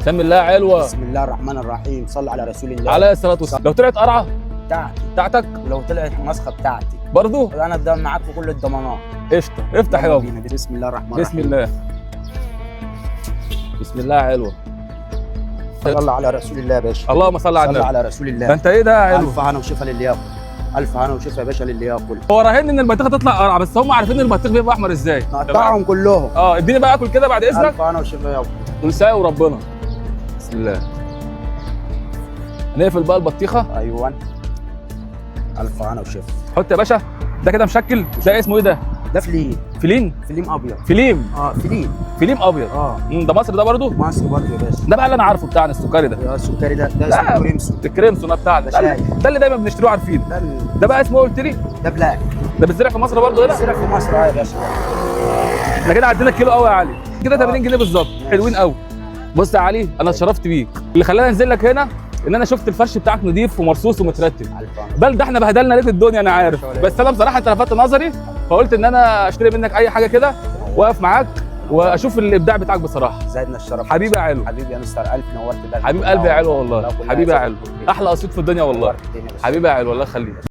سمي الله علوه. بسم الله الرحمن الرحيم، صل على رسول الله عليه الصلاه والسلام. لو طلعت قرعه بتاعتي، بتاعتك ولو طلعت مسخه بتاعتي برضه انا الدم معاك في كل الضمانات. قشطه. افتح يلا يابا. بينا. بسم الله الرحمن بسم الرحيم. الله. بسم الله علوه. صل على رسول الله يا باشا. اللهم صل على صل النبي. على رسول ده الله. انت ايه ده يا علو؟ الف هنا وشفا للي ياكل. الف هنا وشفا يا باشا للي ياكل. هو راهن ان البطيخه تطلع قرعه، بس هم عارفين ان البطيخ بيبقى احمر ازاي. نقطعهم كلهم. اديني بقى اكل كده بعد اذنك. الف هنا وشفا ياكل. ونساوي وربنا. بسم الله. نقفل بقى البطيخه. ايوه. الف هنا وشفا. حط يا باشا. ده كده مشكل. ده اسمه ايه ده؟ ده فليم. فلين. فليم ابيض. فليم. فليم. فليم ابيض. ده مصر ده برضه؟ مصر برضه يا باشا. ده بقى اللي انا عارفه بتاعنا السكري ده. يا السكري ده لا، اسمه كريمسون. الكريمسون بتاعنا ده شاي. ده اللي دايما بنشتروه عارفينه. ده بقى اسمه قلت لي؟ ده بلاك. ده بيتزرع في مصر برضه هنا؟ بيتزرع في مصر يا باشا. احنا كده عدينا الكيلو قوي يا علي. كده 80 جنيه بالظبط. حلوين قوي. بص يا علي، انا اتشرفت بيك. اللي خلاني انزل لك هنا ان انا شفت الفرش بتاعك نضيف ومرصوص ومترتب. بل ده احنا بهدلنا ليك الدنيا انا عارف، بس انا بصراحه انت لفتت نظري فقلت ان انا اشتري منك اي حاجه كده واقف معاك واشوف الابداع بتاعك بصراحه. زادنا الشرف حبيبي يا علو. حبيبي يا مستر الف، نورت بلدك. حبيب قلبي يا علو والله. حبيبي يا علو، احلى قصيد في الدنيا والله. حبيبي يا علو، الله يخليك.